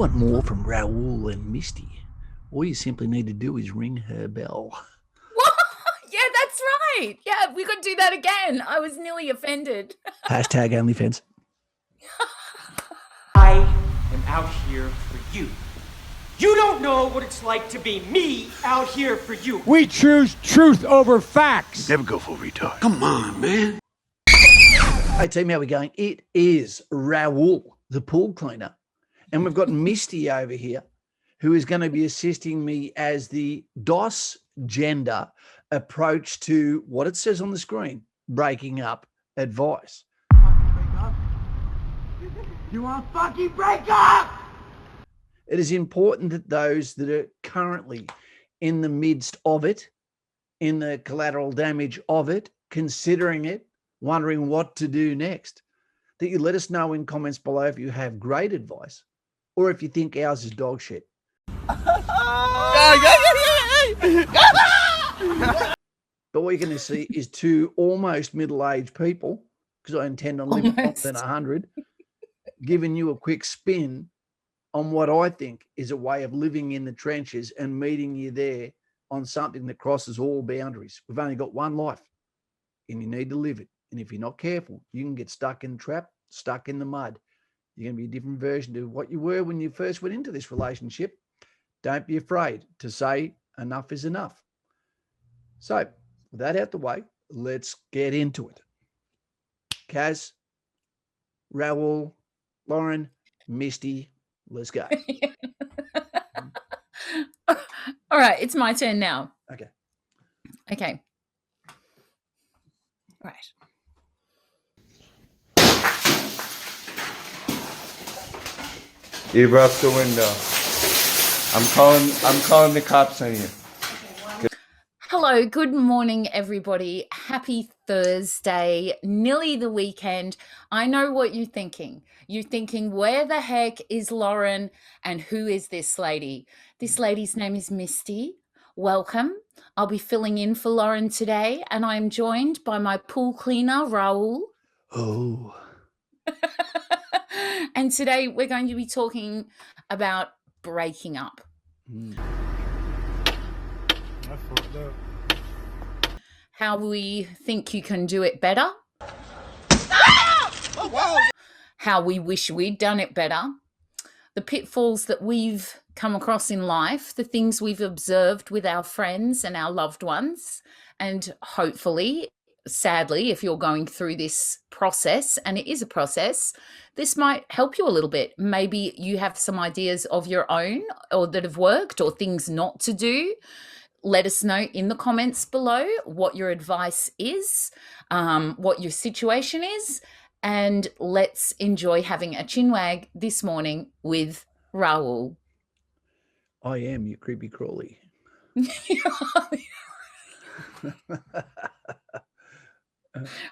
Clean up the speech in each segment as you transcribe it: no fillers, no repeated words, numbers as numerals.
want more from Raul and Misty, all you simply need to do is ring her bell. Yeah, that's right. Yeah, we could do that again. I was nearly offended. Hashtag OnlyFans. I am out here for you. You don't know what it's like to be me out here for you. We choose truth over facts. Never go for a retard. Come on, man. Hey team, how we going? It is Raul, the pool cleaner. And we've got Misty over here, who is going to be assisting me as the DOS gender approach to what it says on the screen, breaking up advice. You want to fucking break up? It is important that those that are currently in the midst of it, in the collateral damage of it, considering it, wondering what to do next, that you let us know in comments below if you have great advice or if you think ours is dog shit. But what you're going to see is two almost middle-aged people, because I intend on living longer than 100, giving you a quick spin on what I think is a way of living in the trenches and meeting you there on something that crosses all boundaries. We've only got one life and you need to live it. And if you're not careful, you can get stuck in the trap, stuck in the mud. You're going to be a different version of what you were when you first went into this relationship. Don't be afraid to say enough is enough. So with that out the way, let's get into it. Cas, Raul, Loren, Misty, let's go. All right, it's my turn now. Okay. Right. You broke the window. I'm calling the cops on you. Hello, good morning, everybody. Happy Thursday, nearly the weekend. I know what you're thinking. You're thinking, where the heck is Loren and who is this lady? This lady's name is Misty. Welcome. I'll be filling in for Loren today, and I'm joined by my pool cleaner, Raul. Oh. And today we're going to be talking about breaking up. I fucked up. How we think you can do it better. How we wish we'd done it better. The pitfalls that we've come across in life, the things we've observed with our friends and our loved ones. And hopefully, sadly, if you're going through this process, and it is a process, this might help you a little bit. Maybe you have some ideas of your own or that have worked, or things not to do. Let us know in the comments below what your advice is, what your situation is, and let's enjoy having a chinwag this morning with Raul. I am your creepy crawly.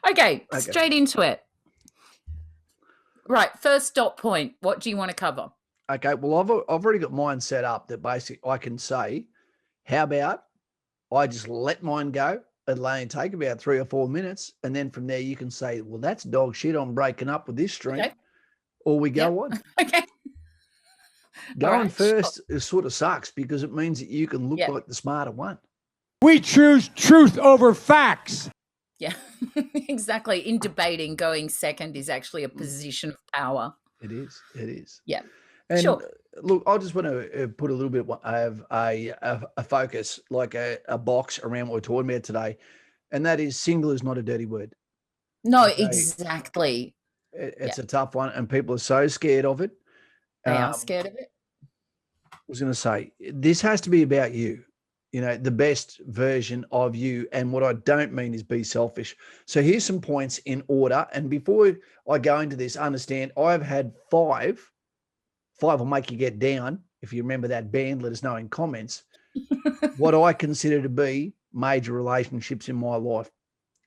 Okay, straight into it. Right, first dot point. What do you want to cover? Okay, well, I've already got mine set up that basically I can say, how about I just let mine go? It'll only take about 3 or 4 minutes. And then from there you can say, well, that's dog shit. I'm breaking up with this stream. Okay. Or we go on. Okay. Going first sort of sucks because it means that you can look like the smarter one. We choose truth over facts. Yeah, exactly. In debating, going second is actually a position of power. It is. It is. Yeah. And sure. Look, I just want to put a little bit of a focus, like a box around what we're talking about today. And that is single is not a dirty word. No, exactly. It's a tough one. And people are so scared of it. They are scared of it. I was going to say, this has to be about you, you know, the best version of you. And what I don't mean is be selfish. So here's some points in order. And before I go into this, understand I've had five will make you get down. If you remember that band, let us know in comments what I consider to be major relationships in my life.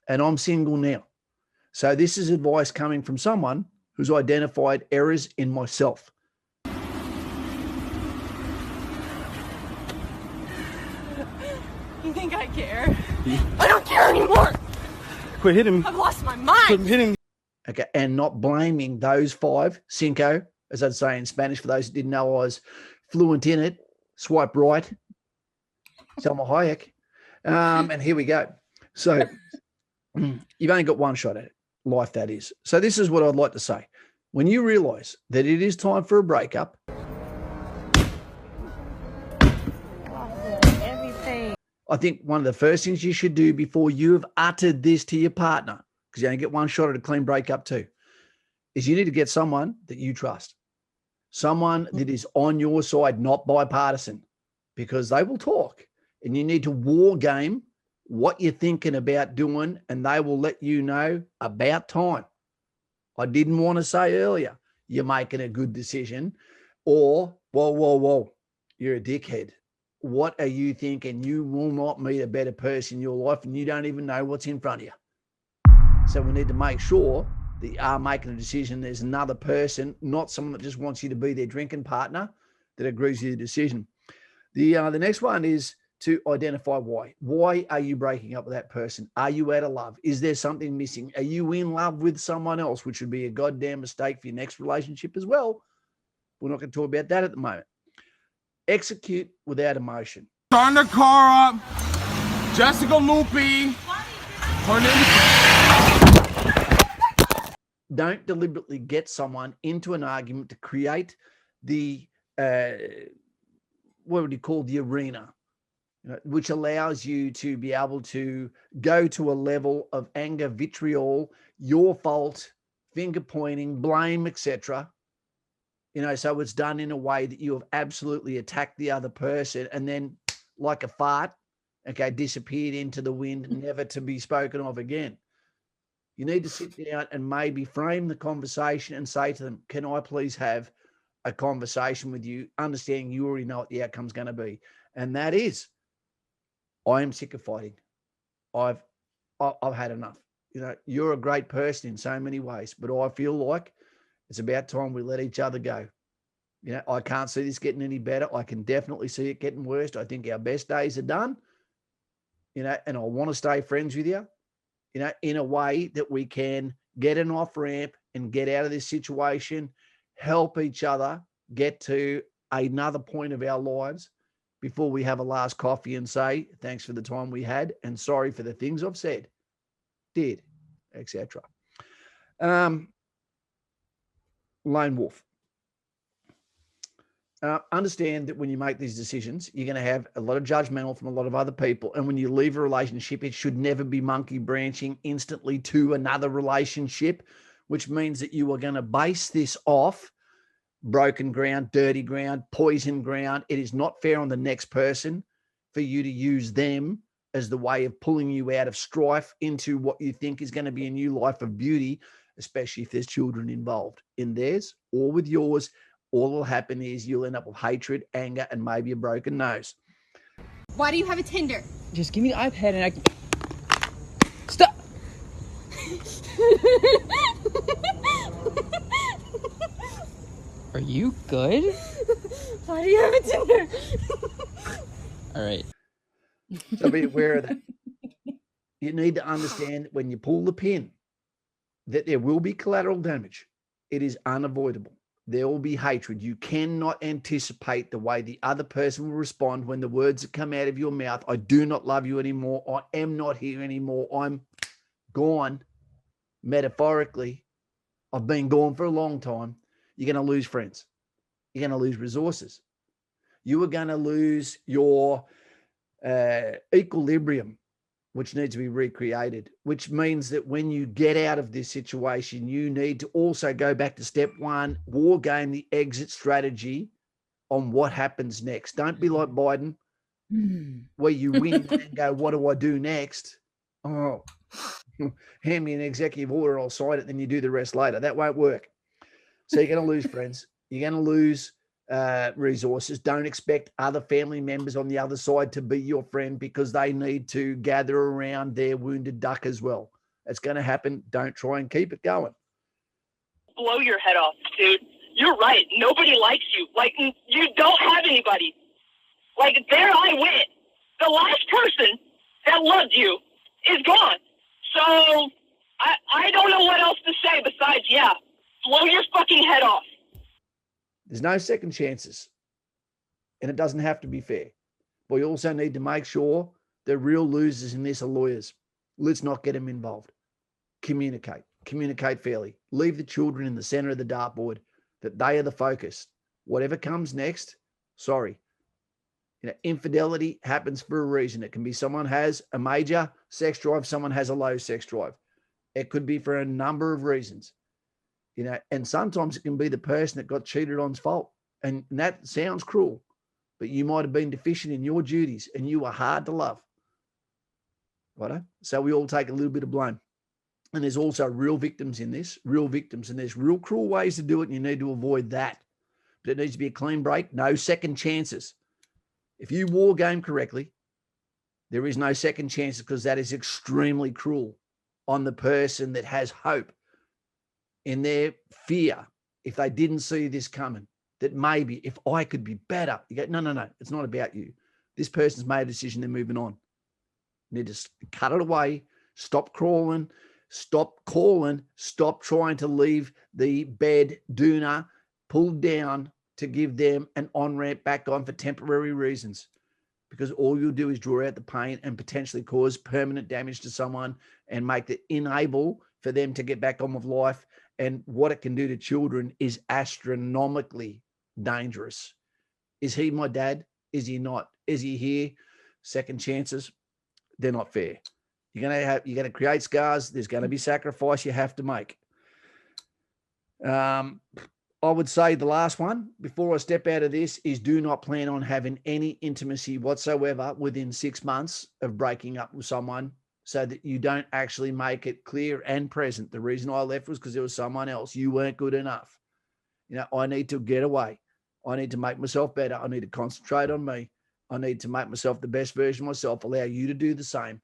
And I'm single now. So this is advice coming from someone who's identified errors in myself. You think I care? I don't care anymore. Quit hitting me. I've lost my mind. Quit hitting me. Okay, and not blaming those 5, Cinco, as I'd say in Spanish, for those who didn't know I was fluent in it, swipe right, Selma Hayek. And here we go. So you've only got one shot at it, life that is. So this is what I'd like to say. When you realize that it is time for a breakup, I think one of the first things you should do before you have uttered this to your partner, because you only get one shot at a clean breakup too, is you need to get someone that you trust, someone that is on your side, not bipartisan, because they will talk, and you need to war game what you're thinking about doing, and they will let you know about time. I didn't want to say earlier, you're making a good decision, or whoa, you're a dickhead. What are you thinking? You will not meet a better person in your life, and you don't even know what's in front of you. So we need to make sure that you are making a decision. There's another person, not someone that just wants you to be their drinking partner, that agrees with your decision. The next one is to identify why. Why are you breaking up with that person? Are you out of love? Is there something missing? Are you in love with someone else, which would be a goddamn mistake for your next relationship as well? We're not going to talk about that at the moment. Execute without emotion. Turn the car up. Jessica Lupi. Her name. Don't deliberately get someone into an argument to create the, what would you call the arena, which allows you to be able to go to a level of anger, vitriol, your fault, finger pointing, blame, etc. So it's done in a way that you have absolutely attacked the other person, and then like a fart, disappeared into the wind, never to be spoken of again. You need to sit down and maybe frame the conversation and say to them, can I please have a conversation with you, understanding you already know what the outcome's going to be. And that is, I am sick of fighting. I've had enough. You're a great person in so many ways, but I feel like it's about time we let each other go. I can't see this getting any better. I can definitely see it getting worse. I think our best days are done, and I want to stay friends with you, in a way that we can get an off ramp and get out of this situation, help each other get to another point of our lives before we have a last coffee and say, thanks for the time we had and sorry for the things I've said, did, etc. Lone wolf. Understand that when you make these decisions, you're going to have a lot of judgmental from a lot of other people. And when you leave a relationship, it should never be monkey branching instantly to another relationship, which means that you are going to base this off broken ground, dirty ground, poison ground. It is not fair on the next person for you to use them as the way of pulling you out of strife into what you think is going to be a new life of beauty, especially if there's children involved in theirs or with yours. All will happen is you'll end up with hatred, anger, and maybe a broken nose. Why do you have a Tinder? Just give me the iPad and I can... Stop! Are you good? Why do you have a Tinder? All right. So be aware of that. You need to understand when you pull the pin that there will be collateral damage. It is unavoidable. There will be hatred. You cannot anticipate the way the other person will respond when the words that come out of your mouth, I do not love you anymore. I am not here anymore. I'm gone. Metaphorically, I've been gone for a long time. You're going to lose friends. You're going to lose resources. You are going to lose your equilibrium, which needs to be recreated, which means that when you get out of this situation, you need to also go back to step one, war game the exit strategy on what happens next. Don't be like Biden, where you win and go, what do I do next? Oh, hand me an executive order, I'll sign it, then you do the rest later. That won't work. So you're going to lose friends. You're going to lose resources. Don't expect other family members on the other side to be your friend because they need to gather around their wounded duck as well. It's going to happen. Don't try and keep it going. Blow your head off, dude. You're right. Nobody likes you. Like, you don't have anybody. Like, there I went. The last person that loved you is gone. So, I don't know what else to say besides, yeah, blow your fucking head off. There's no second chances, and it doesn't have to be fair. But we also need to make sure the real losers in this are lawyers. Let's not get them involved. Communicate fairly. Leave the children in the center of the dartboard, that they are the focus. Whatever comes next, sorry. Infidelity happens for a reason. It can be someone has a major sex drive, someone has a low sex drive. It could be for a number of reasons, and sometimes it can be the person that got cheated on's fault. And that sounds cruel, but you might have been deficient in your duties and you were hard to love. Right? So we all take a little bit of blame. And there's also real victims in this, and there's real cruel ways to do it, and you need to avoid that. But it needs to be a clean break, no second chances. If you war game correctly, there is no second chances, because that is extremely cruel on the person that has hope in their fear, if they didn't see this coming, that maybe if I could be better. You go, no, it's not about you. This person's made a decision, they're moving on. You need to cut it away, stop crawling, stop calling, stop trying to leave the bed doona pulled down to give them an on-ramp back on for temporary reasons, because all you'll do is draw out the pain and potentially cause permanent damage to someone and make it unable for them to get back on with life. And what it can do to children is astronomically dangerous. Is he my dad? Is he not? Is he here? Second chances, they're not fair. You're going to create scars. There's going to be sacrifice you have to make. I would say the last one before I step out of this is, do not plan on having any intimacy whatsoever within 6 months of breaking up with someone, so that you don't actually make it clear and present. The reason I left was because there was someone else. You weren't good enough. I need to get away. I need to make myself better. I need to concentrate on me. I need to make myself the best version of myself, allow you to do the same.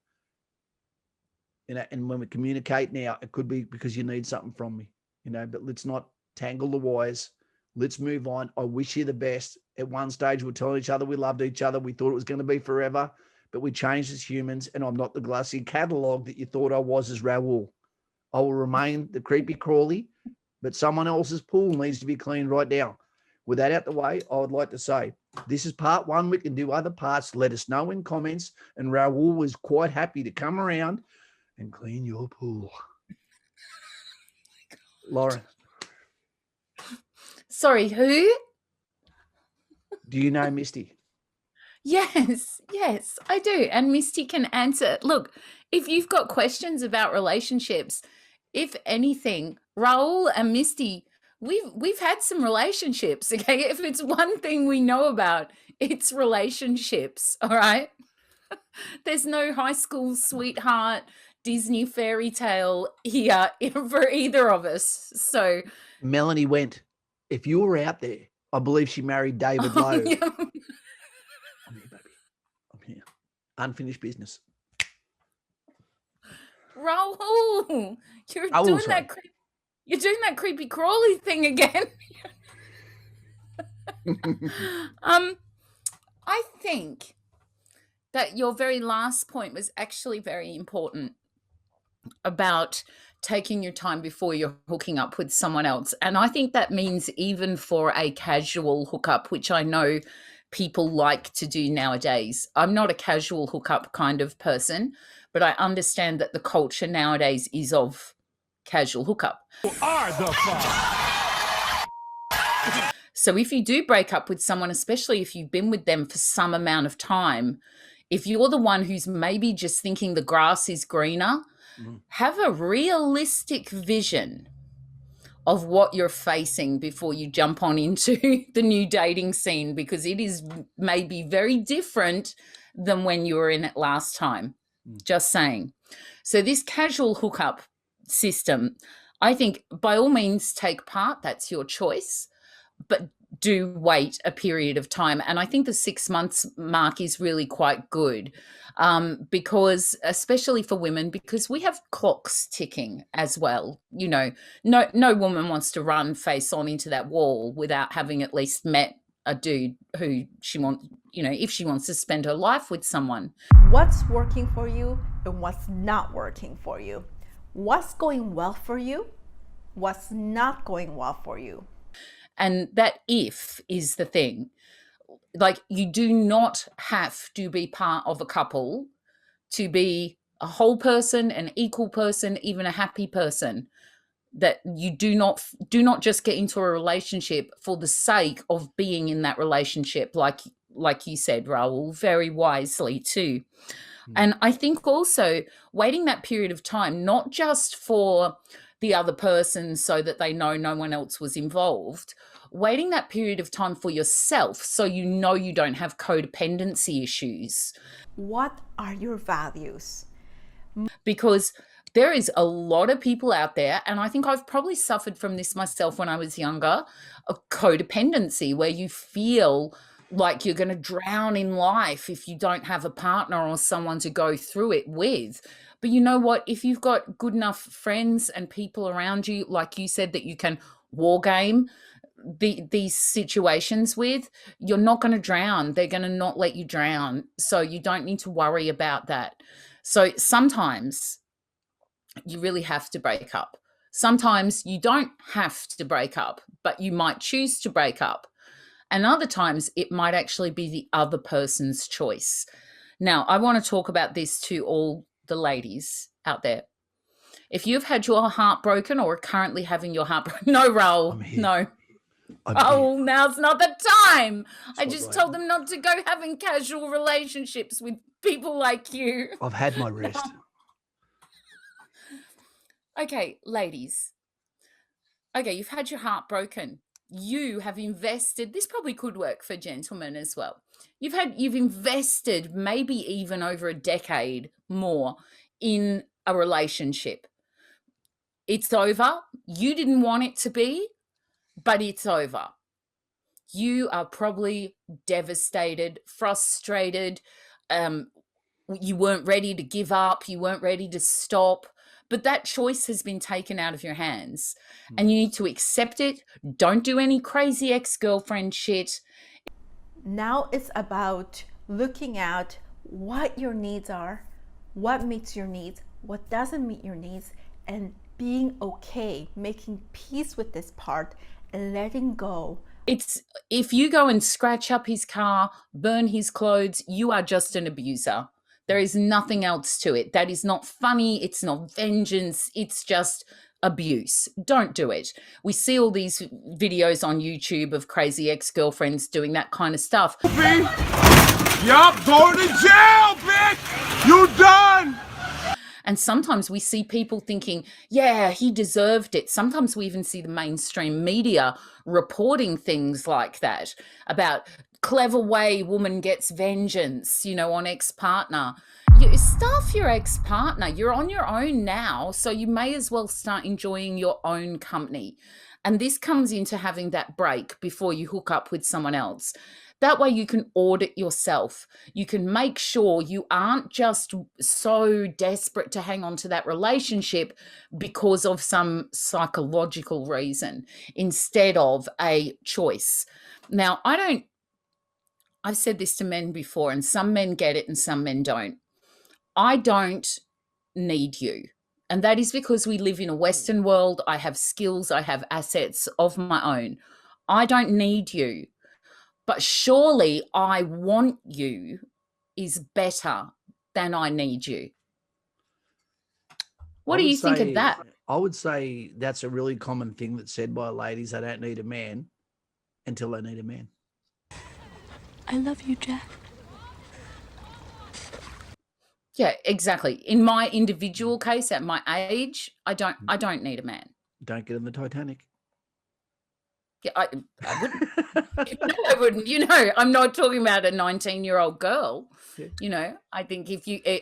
And when we communicate now, it could be because you need something from me, but let's not tangle the wires. Let's move on. I wish you the best. At one stage, we were telling each other we loved each other. We thought it was going to be forever, but we changed as humans, and I'm not the glossy catalog that you thought I was as Raul. I will remain the creepy crawly, but someone else's pool needs to be cleaned right now. With that out the way, I would like to say, this is part one. We can do other parts. Let us know in comments. And Raul was quite happy to come around and clean your pool. Loren. Sorry, who? Do you know Misty? Yes, I do. And Misty can answer. Look, if you've got questions about relationships, if anything, Raul and Misty, we've had some relationships, okay? If it's one thing we know about, it's relationships, all right? There's no high school sweetheart, Disney fairy tale here for either of us. So Melanie went, if you were out there, I believe she married David Lowe. Yeah. I'm here, baby. I'm here. Unfinished business. Raul, you're doing that creepy crawly thing again. I think that your very last point was actually very important about taking your time before you're hooking up with someone else. And I think that means even for a casual hookup, which I know people like to do nowadays. I'm not a casual hookup kind of person, but I understand that the culture nowadays is of casual hookup. So if you do break up with someone, especially if you've been with them for some amount of time, if you're the one who's maybe just thinking the grass is greener, have a realistic vision of what you're facing before you jump on into the new dating scene, because it is maybe very different than when you were in it last time. Just saying. So this casual hookup system, I think by all means take part. That's your choice. But do wait a period of time. And I think the 6 months mark is really quite good, because especially for women, because we have clocks ticking as well. No woman wants to run face on into that wall without having at least met a dude who she wants, if she wants to spend her life with someone. What's working for you and what's not working for you? What's going well for you? What's not going well for you? And that if is the thing. Like, you do not have to be part of a couple to be a whole person, an equal person, even a happy person. That you do not just get into a relationship for the sake of being in that relationship, like you said, Raul, very wisely too. And I think also waiting that period of time, not just for the other person so that they know no one else was involved, waiting that period of time for yourself so you know you don't have codependency issues. What are your values? Because there is a lot of people out there, and I think I've probably suffered from this myself when I was younger, of codependency, where you feel like you're going to drown in life if you don't have a partner or someone to go through it with. But you know what? If you've got good enough friends and people around you, like you said, that you can war game these situations with, you're not going to drown. They're going to not let you drown. So you don't need to worry about that. So sometimes you really have to break up. Sometimes you don't have to break up, but you might choose to break up. And other times it might actually be the other person's choice. Now, I want to talk about this to all the ladies out there. If you've had your heart broken or are currently having your heart broken, no, Raul, no. Oh, now's not the time. I just told them not to go having casual relationships with people like you. I've had my rest. Okay, ladies. Okay, you've had your heart broken. You have invested, this probably could work for gentlemen as well. You've invested maybe even over a decade more in a relationship. It's over. You didn't want it to be, but it's over. You are probably devastated, frustrated. You weren't ready to give up. You weren't ready to stop. But that choice has been taken out of your hands and you need to accept it. Don't do any crazy ex-girlfriend shit. Now it's about looking at what your needs are, what meets your needs, what doesn't meet your needs, and being okay, making peace with this part and letting go. It's if you go and scratch up his car, burn his clothes, you are just an abuser. There is nothing else to it. That is not funny. It's not vengeance. It's just abuse. Don't do it. We see all these videos on YouTube of crazy ex-girlfriends doing that kind of stuff. Yup, go to jail, bitch! You done! And sometimes we see people thinking, yeah, he deserved it. Sometimes we even see the mainstream media reporting things like that about clever way woman gets vengeance, on ex-partner. You stuff your ex-partner. You're on your own now, so you may as well start enjoying your own company. And this comes into having that break before you hook up with someone else. That way you can audit yourself. You can make sure you aren't just so desperate to hang on to that relationship because of some psychological reason instead of a choice. Now, I've said this to men before, and some men get it and some men don't. I don't need you. And that is because we live in a Western world. I have skills, I have assets of my own. I don't need you. But surely I want you is better than I need you. What do you think of that? I would say that's a really common thing that's said by ladies. They don't need a man until they need a man. I love you, Jack. Yeah, exactly. In my individual case, at my age, I don't need a man. Don't get in the Titanic. Yeah, I wouldn't. No, I wouldn't. I'm not talking about a 19-year-old girl. Yeah. I think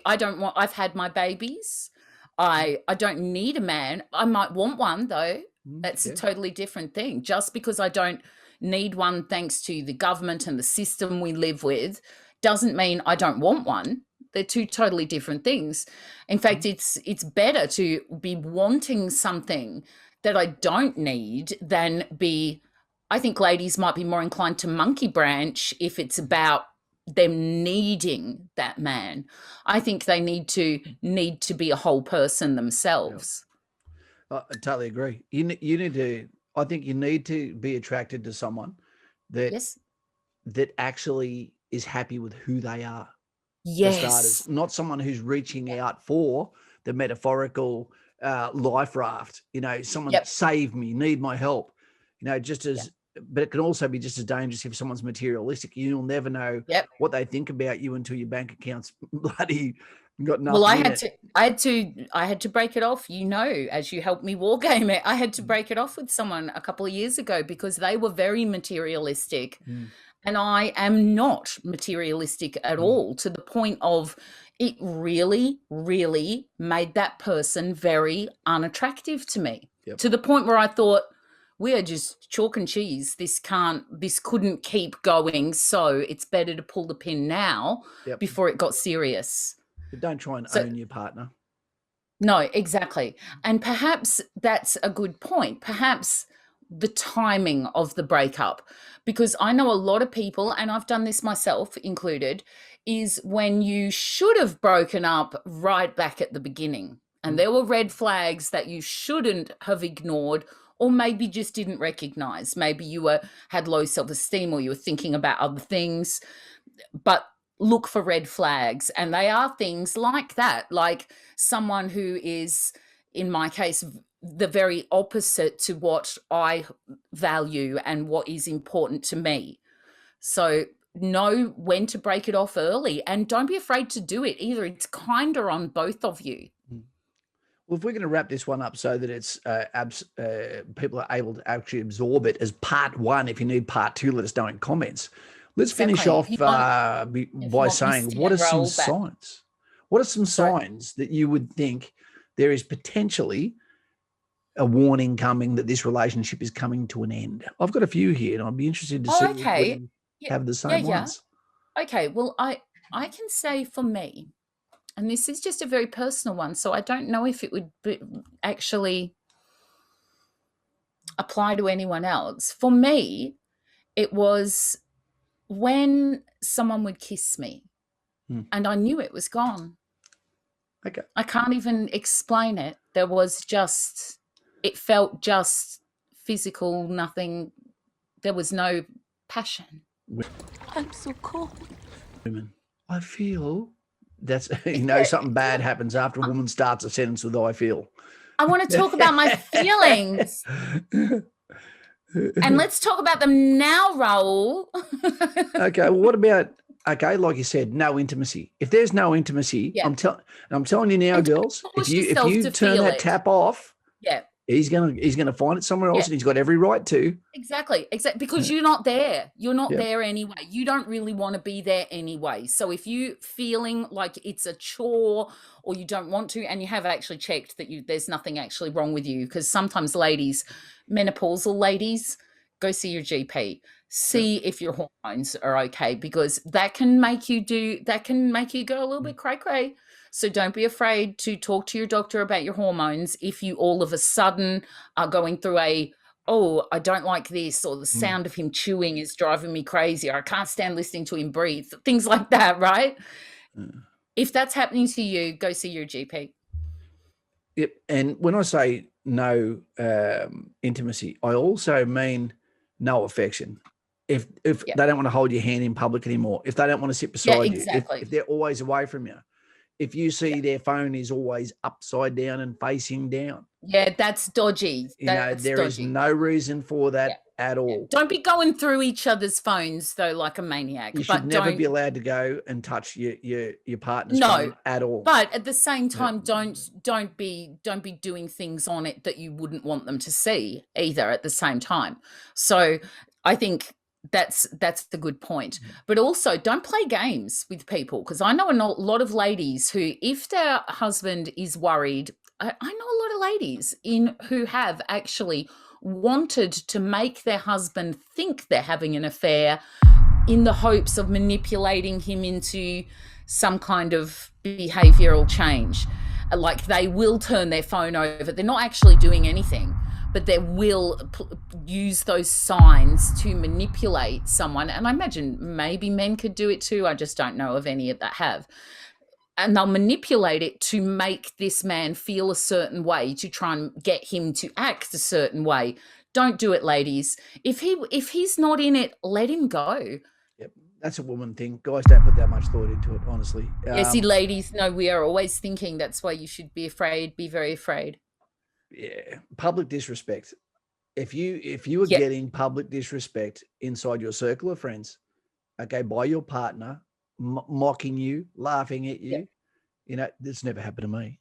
I've had my babies. I don't need a man. I might want one though. That's a totally different thing. Just because I don't need one thanks to the government and the system we live with doesn't mean I don't want one. They're two totally different things. In fact, it's better to be wanting something that I don't need than be, I think ladies might be more inclined to monkey branch if it's about them needing that man. I think they need to be a whole person themselves. I totally agree. You need to I think you need to be attracted to someone that Yes. that actually is happy with who they are. For starters, Yes. not someone who's reaching out for the metaphorical life raft. Someone Yep. save me, need my help. Just Yep. as, but it can also be just as dangerous if someone's materialistic. You'll never know Yep. what they think about you until your bank account's bloody got nothing Well, I in had it. I had to break it off, as you helped me war game it. I had to break it off with someone a couple of years ago because they were very materialistic. And I am not materialistic at all, to the point of it really, really made that person very unattractive to me. Yep. To the point where I thought, we are just chalk and cheese. This couldn't keep going. So it's better to pull the pin now Yep. before it got serious. But don't try and own your partner. No, exactly. And perhaps that's a good point. Perhaps the timing of the breakup, because I know a lot of people, and I've done this myself included, is when you should have broken up right back at the beginning. And there were red flags that you shouldn't have ignored, or maybe just didn't recognize. Maybe you had low self-esteem, or you were thinking about other things. But look for red flags, and they are things like that, like someone who is, in my case, the very opposite to what I value and what is important to me. So know when to break it off early, and don't be afraid to do it either. It's kinder on both of you. Well, if we're going to wrap this one up so that it's people are able to actually absorb it as part one, if you need part two, let us know in comments. Let's finish off by saying, what are some signs? What are some signs that you would think there is potentially a warning coming that this relationship is coming to an end? I've got a few here, and I'd be interested to see whether you have the same ones. Okay, well, I can say for me, and this is just a very personal one, so I don't know if it would actually apply to anyone else. For me, it was when someone would kiss me and I knew it was gone. Okay. I can't even explain it. It felt just physical, nothing. There was no passion. I'm so cold. Women, I feel that's, something bad happens after a woman starts a sentence with I feel. I want to talk about my feelings. And let's talk about them now, Raul. Okay, well, what about, like you said, no intimacy? If there's no intimacy, I'm telling you now, girls, if you turn that tap off, he's gonna find it somewhere else, and he's got every right to. Exactly, because you're not there. You're not there anyway. You don't really want to be there anyway. So if you feeling like it's a chore, or you don't want to, and you have actually checked that there's nothing actually wrong with you, because sometimes ladies, menopausal ladies, go see your GP. See if your hormones are okay, because that can make you go a little bit cray-cray. So don't be afraid to talk to your doctor about your hormones if you all of a sudden are going through I don't like this, or the sound of him chewing is driving me crazy, or I can't stand listening to him breathe, things like that, right? If that's happening to you, go see your GP. Yep. And when I say no intimacy, I also mean no affection. If they don't want to hold your hand in public anymore, if they don't want to sit beside you, if they're always away from you, if you see their phone is always upside down and facing down. Yeah, that's dodgy. There is no reason for that at all. Don't be going through each other's phones though like a maniac. You should never be allowed to go and touch your partner's phone at all. But at the same time, don't be doing things on it that you wouldn't want them to see either at the same time. So I think that's the good point. But also, don't play games with people, because I know a lot of ladies who, if their husband is worried, I know a lot of ladies who have actually wanted to make their husband think they're having an affair in the hopes of manipulating him into some kind of behavioral change. Like, they will turn their phone over. They're not actually doing anything, but they will use those signs to manipulate someone. And I imagine maybe men could do it too. I just don't know of any that have. And they'll manipulate it to make this man feel a certain way, to try and get him to act a certain way, Don't do it, ladies. If he's not in it, let him go. Yep. That's a woman thing. Guys don't put that much thought into it, honestly. See, ladies, no, we are always thinking. That's why you should be afraid, be very afraid. Yeah. Public disrespect. If you are getting public disrespect inside your circle of friends, okay, by your partner, mocking you, laughing at you, you know, this never happened to me,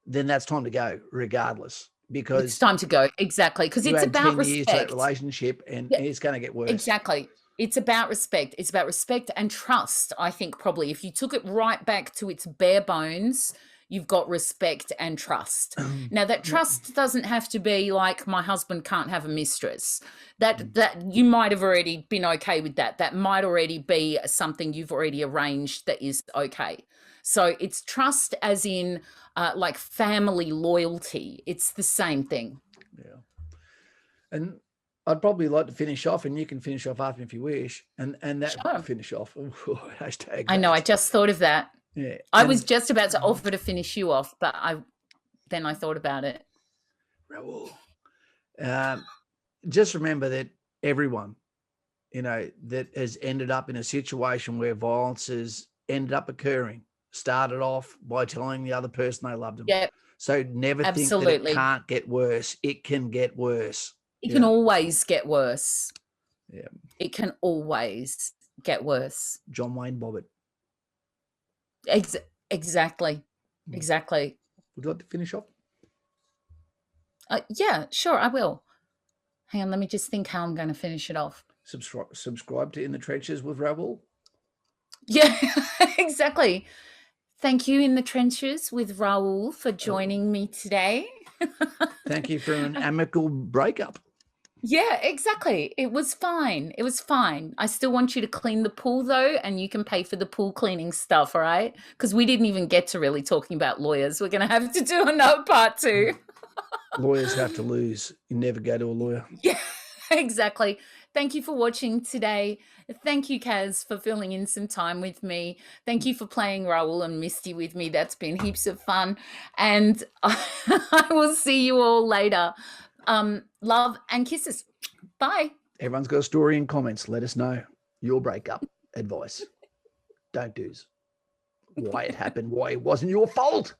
then that's time to go regardless, because it's time to go. Exactly. Because it's about 10 years to that respect. relationship, and it's going to get worse. Exactly. It's about respect. It's about respect and trust. I think probably if you took it right back to its bare bones, you've got respect and trust. Now, that trust doesn't have to be like, my husband can't have a mistress. That you might have already been okay with that. That might already be something you've already arranged that is okay. So it's trust as in like family loyalty. It's the same thing. Yeah. And I'd probably like to finish off, and you can finish off after if you wish. And that finish off. Hashtag I know. I just thought of that. Yeah. I was just about to offer to finish you off, but then I thought about it. Raul, just remember that everyone, you know, that has ended up in a situation where violence has ended up occurring started off by telling the other person they loved them. Yep. So never think that it can't get worse. It can get worse. It can always get worse. Yeah. It can always get worse. John Wayne Bobbitt. Exactly. Exactly. Would you like to finish off? Yeah, sure, I will. Hang on, let me just think how I'm going to finish it off. Subscribe to In the Trenches with Raul. Yeah, exactly. Thank you, In the Trenches with Raul, for joining me today. Thank you for an amicable breakup. Yeah, exactly. It was fine. It was fine. I still want you to clean the pool, though, and you can pay for the pool cleaning stuff, all right? Because we didn't even get to really talking about lawyers. We're going to have to do another part 2. Lawyers have to lose. You never go to a lawyer. Yeah, exactly. Thank you for watching today. Thank you, Cas, for filling in some time with me. Thank you for playing Raul and Misty with me. That's been heaps of fun. And I will see you all later. Love and kisses. Bye. Everyone's got a story in comments. Let us know your breakup advice. Don't do's. Why it happened, why it wasn't your fault.